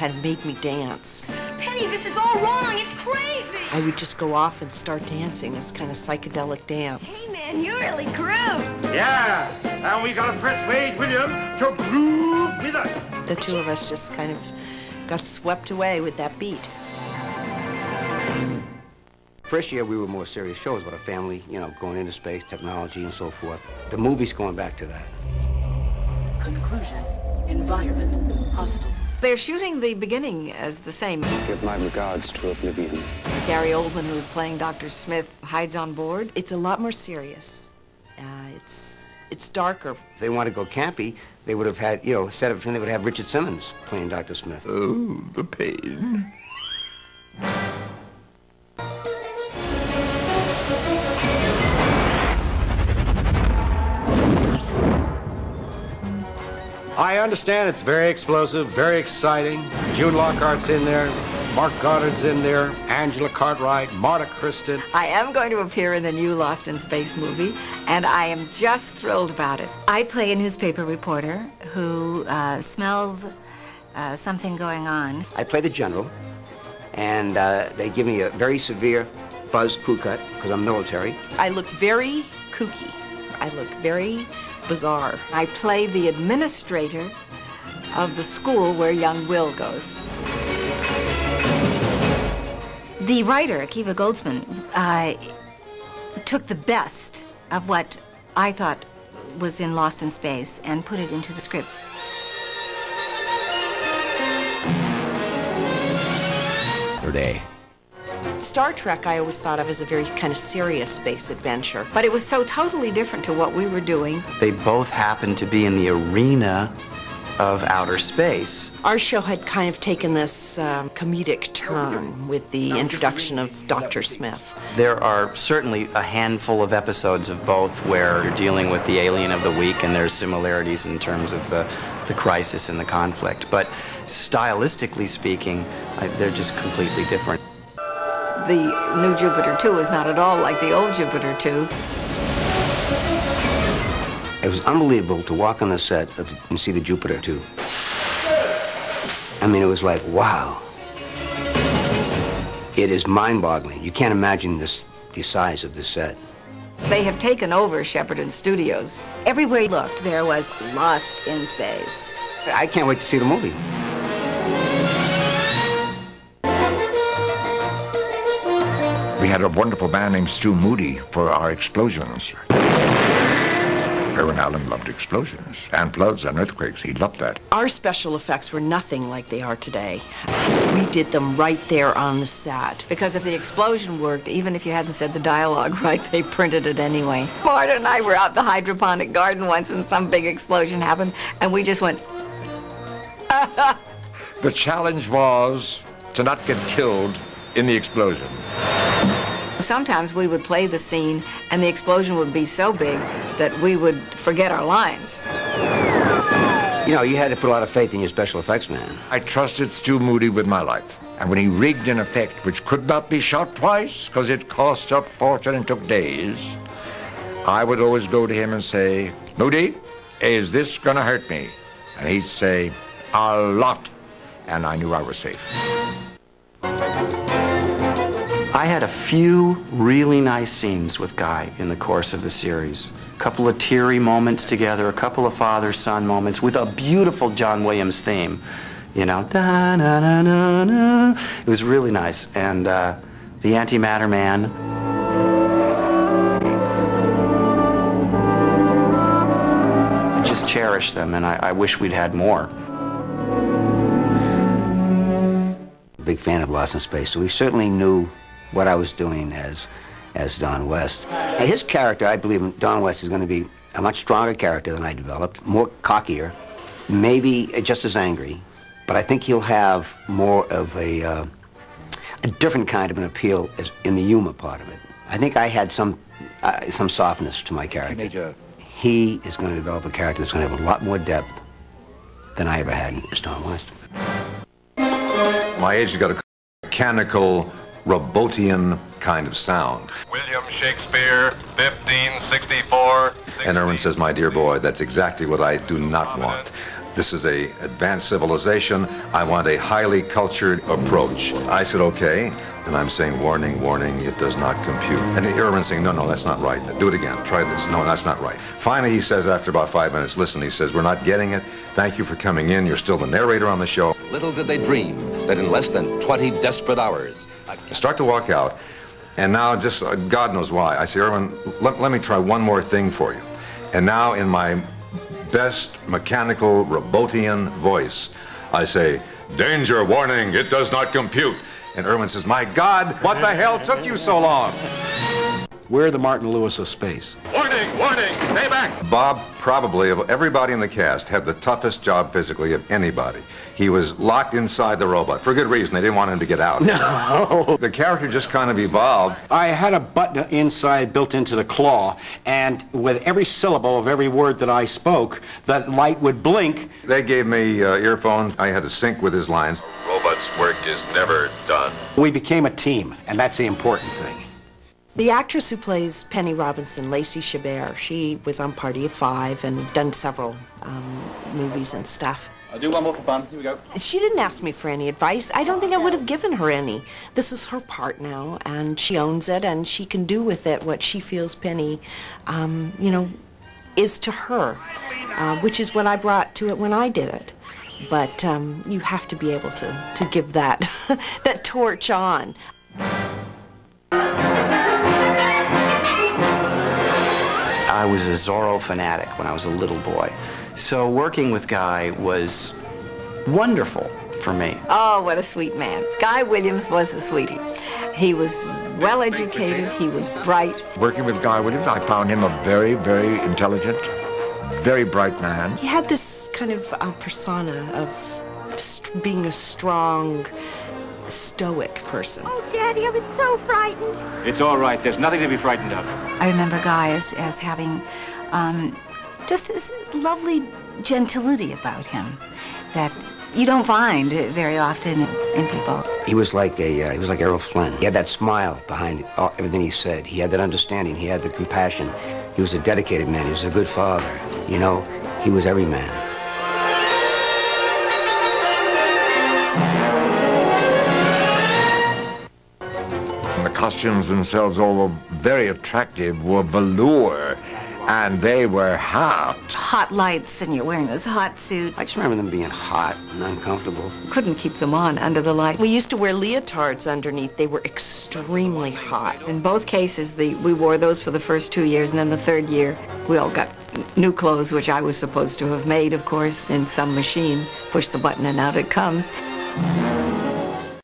kind of made me dance. Penny, this is all wrong. It's crazy. I would just go off and start dancing, this kind of psychedelic dance. Hey, man, you really grew. Yeah, and we gotta persuade William to groove with us. The two of us just kind of got swept away with that beat. First year, we were more serious shows about a family, you know, going into space, technology, and so forth. The movie's going back to that. Conclusion. Environment. Hostile. They're shooting the beginning as the same. Give my regards to Oblivion. Gary Oldman, who is playing Dr. Smith, hides on board. It's a lot more serious. It's darker. If they want to go campy, they would have had, you know, instead of him, they would have Richard Simmons playing Dr. Smith. Oh, the pain. I understand it's very explosive, very exciting. June Lockhart's in there, Mark Goddard's in there, Angela Cartwright, Marta Kristen. I am going to appear in the new Lost in Space movie, and I am just thrilled about it. I play a newspaper reporter who smells something going on. I play the general, and they give me a very severe buzz crew cut, because I'm military. I look very kooky. I look very bizarre. I play the administrator of the school where young Will goes. The writer, Akiva Goldsman, took the best of what I thought was in Lost in Space and put it into the script. Per day. Star Trek I always thought of as a very kind of serious space adventure. But it was so totally different to what we were doing. They both happened to be in the arena of outer space. Our show had kind of taken this comedic turn with the introduction of Dr. Smith. There are certainly a handful of episodes of both where you're dealing with the alien of the week, and there's similarities in terms of the crisis and the conflict. But stylistically speaking, they're just completely different. The new Jupiter 2 is not at all like the old Jupiter 2. It was unbelievable to walk on the set and see the Jupiter 2. I mean, it was like, wow. It is mind-boggling. You can't imagine the size of this set. They have taken over Shepperton Studios. Everywhere you looked, there was Lost in Space. I can't wait to see the movie. We had a wonderful man named Stu Moody for our explosions. Irwin Allen loved explosions and floods and earthquakes. He loved that. Our special effects were nothing like they are today. We did them right there on the set. Because if the explosion worked, even if you hadn't said the dialogue right, they printed it anyway. Marta and I were out in the hydroponic garden once and some big explosion happened, and we just went, The challenge was to not get killed in the explosion. Sometimes we would play the scene and the explosion would be so big that we would forget our lines. You know, you had to put a lot of faith in your special effects man. I trusted Stu Moody with my life. And when he rigged an effect which could not be shot twice because it cost a fortune and took days, I would always go to him and say, Moody, is this gonna hurt me? And he'd say, a lot. And I knew I was safe. I had a few really nice scenes with Guy in the course of the series. A couple of teary moments together, a couple of father-son moments with a beautiful John Williams theme. You know, da-na-na-na-na. It was really nice. And the Antimatter Man. I just cherish them, and I wish we'd had more. Big fan of Lost in Space, so we certainly knew what I was doing as Don West. His character, I believe Don West is going to be a much stronger character than I developed, more cockier, maybe just as angry, but I think he'll have more of a different kind of an appeal in the humor part of it. I think I had some softness to my character. He is going to develop a character that's going to have a lot more depth than I ever had as Don West. My agent got a mechanical, robotian kind of sound. William Shakespeare, 1564. And Irwin says, my dear boy, that's exactly what I do not want. This is a advanced civilization. I want a highly cultured approach. I said, okay. And I'm saying, warning, warning, it does not compute. And Irwin's saying, no, that's not right. Do it again. Try this. No, that's not right. Finally, he says after about 5 minutes, listen, he says, we're not getting it. Thank you for coming in. You're still the narrator on the show. Little did they dream that in less than 20 desperate hours... I start to walk out, and now just, God knows why. I say, Irwin, let me try one more thing for you. And now in my best mechanical Robotian voice, I say, danger, warning, it does not compute. And Irwin says, my God, what the hell took you so long? We're the Martin Lewis of space. Warning, warning, stay back. Bob, probably of everybody in the cast, had the toughest job physically of anybody. He was locked inside the robot, for good reason. They didn't want him to get out. No. The character just kind of evolved. I had a button inside built into the claw, and with every syllable of every word that I spoke, that light would blink. They gave me earphones. I had to sync with his lines. Robot's work is never done. We became a team, and that's the important thing. The actress who plays Penny Robinson, Lacey Chabert, she was on Party of Five and done several movies and stuff. I'll do one more for fun. Here we go. She didn't ask me for any advice. I don't think I would have given her any. This is her part now, and she owns it, and she can do with it what she feels Penny, you know, is to her, which is what I brought to it when I did it. But you have to be able to give that, that torch on. I was a Zorro fanatic when I was a little boy. So working with Guy was wonderful for me. Oh, what a sweet man. Guy Williams was a sweetie. He was well-educated, he was bright. Working with Guy Williams, I found him a very, very intelligent, very bright man. He had this kind of persona of being a strong, stoic person. Oh, Daddy, I was so frightened. It's all right. There's nothing to be frightened of. I remember Guy as having just this lovely gentility about him that you don't find very often in people. He was like Errol Flynn. He had that smile behind everything he said. He had that understanding. He had the compassion. He was a dedicated man. He was a good father. You know, he was every man. The costumes themselves, although very attractive, were velour, and they were hot. Hot lights, and you're wearing this hot suit. I just remember them being hot and uncomfortable. Couldn't keep them on under the lights. We used to wear leotards underneath. They were extremely hot. In both cases, we wore those for the first 2 years, and then the third year, we all got new clothes, which I was supposed to have made, of course, in some machine. Push the button and out it comes.